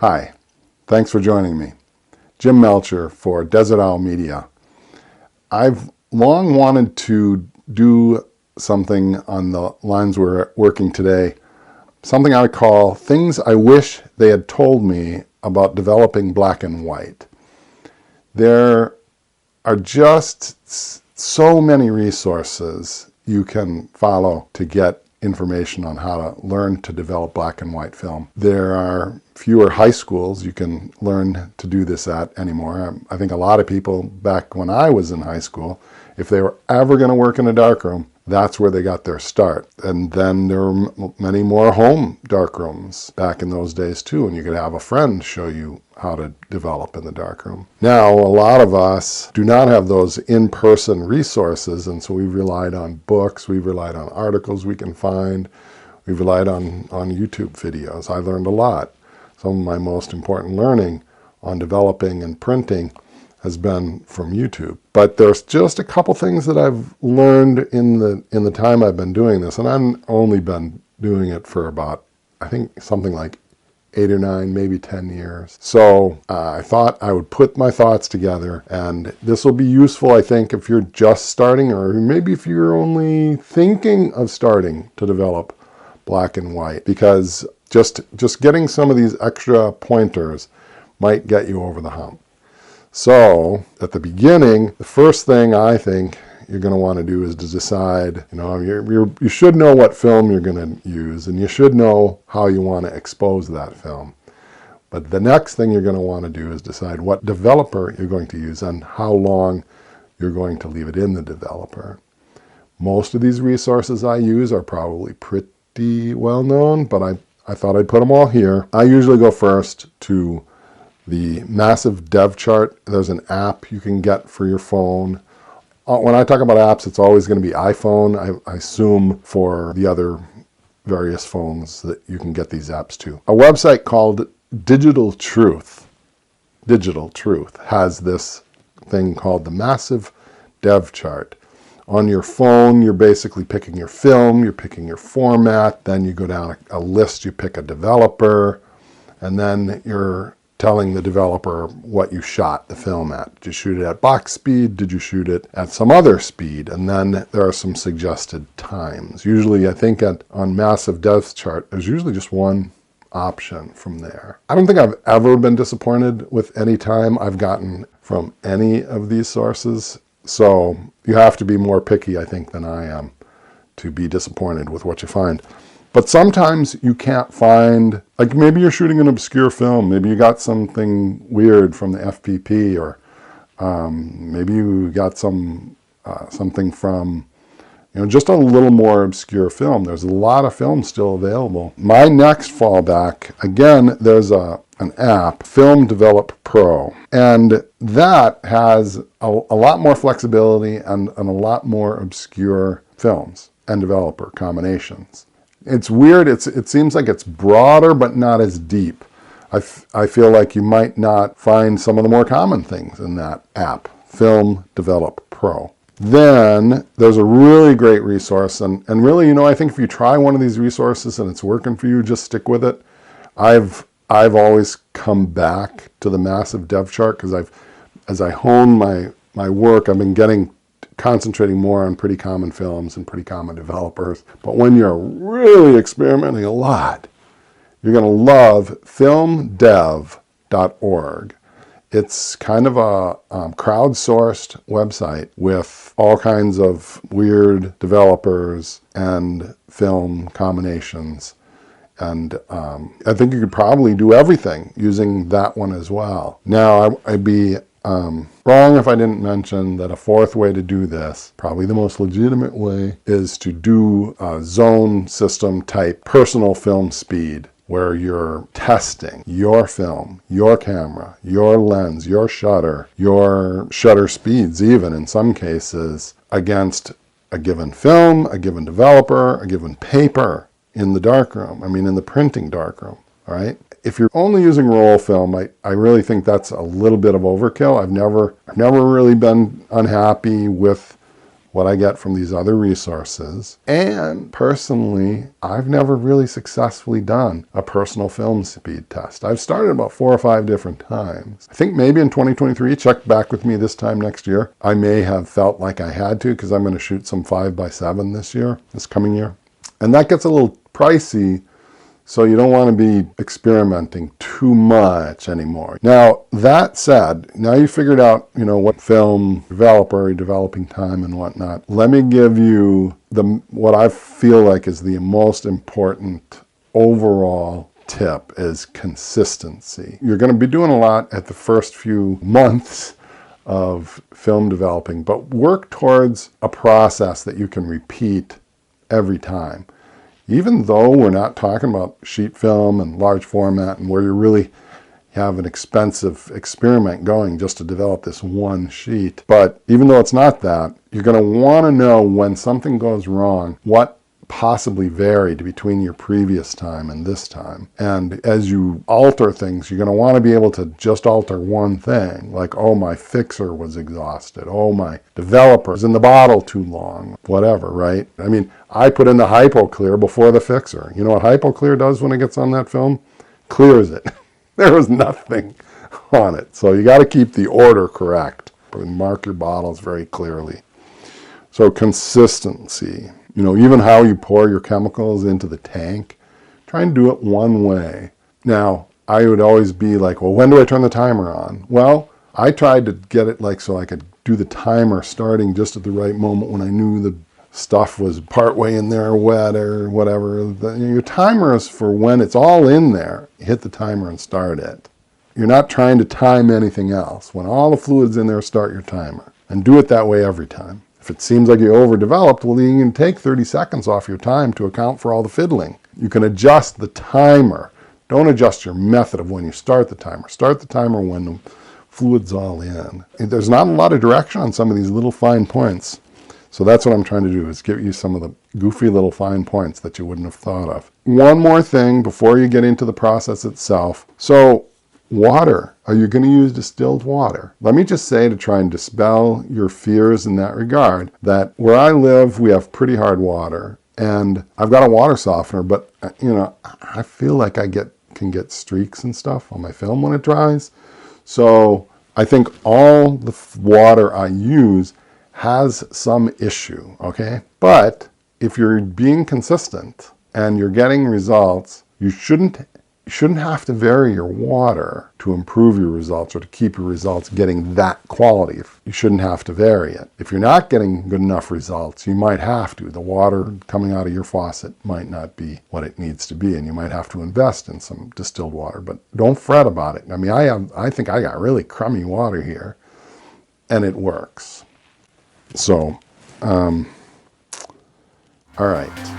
Hi, thanks for joining me. Jim Melcher for Desert Owl Media. I've long wanted to do something on the lines we're working today, something I call things I wish they had told me about developing black and white. There are just so many resources you can follow to get information on how to learn to develop black and white film. There are fewer high schools you can learn to do this at anymore. I think a lot of people back when I was in high school, if they were ever going to work in a darkroom, that's where they got their start. And then there were many more home darkrooms back in those days too, and you could have a friend show you how to develop in the darkroom. Now, a lot of us do not have those in-person resources, and so we've relied on books, we've relied on articles we can find, we've relied on YouTube videos. I learned a lot. Some of my most important learning on developing and printing has been from YouTube. But there's just a couple things that I've learned in the time I've been doing this, and I've only been doing it for about, I think, something like 8 or 9, maybe 10 years. So I thought I would put my thoughts together, and this will be useful, I think, if you're just starting, or maybe if you're only thinking of starting to develop black and white, because just getting some of these extra pointers might get you over the hump. So at the beginning, the first thing I think you're going to want to do is to decide, you should know what film you're going to use, and you should know how you want to expose that film. But the next thing you're going to want to do is decide what developer you're going to use and how long you're going to leave it in the developer. Most of these resources I use are probably pretty well known, but I thought I'd put them all here. I usually go first to the massive dev chart. There's an app you can get for your phone. When I talk about apps, it's always going to be iPhone. I assume for the other various phones that you can get these apps to. A website called Digital Truth has this thing called the massive dev chart. On your phone, you're basically picking your film, you're picking your format, then you go down a list, you pick a developer, and then you're telling the developer what you shot the film at. Did you shoot it at box speed? Did you shoot it at some other speed? And then there are some suggested times. Usually, I think on massive dev chart, there's usually just one option from there. I don't think I've ever been disappointed with any time I've gotten from any of these sources. So you have to be more picky, I think, than I am to be disappointed with what you find. But sometimes you can't find, like maybe you're shooting an obscure film, maybe you got something weird from the FPP, or maybe you got something from, just a little more obscure film. There's a lot of films still available. My next fallback, again, there's an app, Film Develop Pro, and that has a lot more flexibility and a lot more obscure films and developer combinations. It's weird. It seems like it's broader, but not as deep. I feel like you might not find some of the more common things in that app, Film Develop Pro. Then there's a really great resource, and really, I think if you try one of these resources and it's working for you, just stick with it. I've always come back to the massive dev chart because as I hone my work, I've been concentrating more on pretty common films and pretty common developers. But when you're really experimenting a lot, you're going to love filmdev.org. It's kind of a crowdsourced website with all kinds of weird developers and film combinations. And I think you could probably do everything using that one as well. Now, I'd be wrong if I didn't mention that a fourth way to do this, probably the most legitimate way, is to do a zone system type personal film speed, where you're testing your film, your camera, your lens, your shutter speeds even in some cases, against a given film, a given developer, a given paper in the darkroom, in the printing darkroom, all right? If you're only using roll film, I really think that's a little bit of overkill. I've never really been unhappy with what I get from these other resources. And personally, I've never really successfully done a personal film speed test. I've started about 4 or 5 different times. I think maybe in 2023, check back with me this time next year, I may have felt like I had to, because I'm going to shoot some 5x7 this coming year. And that gets a little pricey, so you don't want to be experimenting too much anymore. Now, that said, now you figured out, what film developer, developing time and whatnot. Let me give you what I feel like is the most important overall tip is consistency. You're going to be doing a lot at the first few months of film developing, but work towards a process that you can repeat every time. Even though we're not talking about sheet film and large format and where you really have an expensive experiment going just to develop this one sheet, but even though it's not that, you're going to want to know when something goes wrong, what possibly varied between your previous time and this time. And as you alter things, you're going to want to be able to just alter one thing, like, oh, my fixer was exhausted, oh, my developer is in the bottle too long, whatever, right? I mean, I put in the hypoclear before the fixer. You know what hypoclear does when it gets on that film? Clears it. There was nothing on it. So you got to keep the order correct. Mark your bottles very clearly. So consistency. Even how you pour your chemicals into the tank, try and do it one way. Now, I would always be like, well, when do I turn the timer on? Well, I tried to get it so I could do the timer starting just at the right moment when I knew the stuff was partway in there wet or whatever. Your timer is for when it's all in there. Hit the timer and start it. You're not trying to time anything else. When all the fluid's in there, start your timer. And do it that way every time. If it seems like you're overdeveloped, well, you can take 30 seconds off your time to account for all the fiddling. You can adjust the timer. Don't adjust your method of when you start the timer. Start the timer when the fluid's all in. There's not a lot of direction on some of these little fine points. So that's what I'm trying to do, is give you some of the goofy little fine points that you wouldn't have thought of. One more thing before you get into the process itself. So water. Are you going to use distilled water? Let me just say, to try and dispel your fears in that regard, that where I live, we have pretty hard water. And I've got a water softener, but I feel like I can get streaks and stuff on my film when it dries. So I think all the water I use has some issue, okay? But if you're being consistent and you're getting results, you shouldn't have to vary your water to improve your results or to keep your results getting that quality. You shouldn't have to vary it. If you're not getting good enough results, you might have to. The water coming out of your faucet might not be what it needs to be, and you might have to invest in some distilled water, but don't fret about it. I mean, I think I got really crummy water here, and it works. So, all right.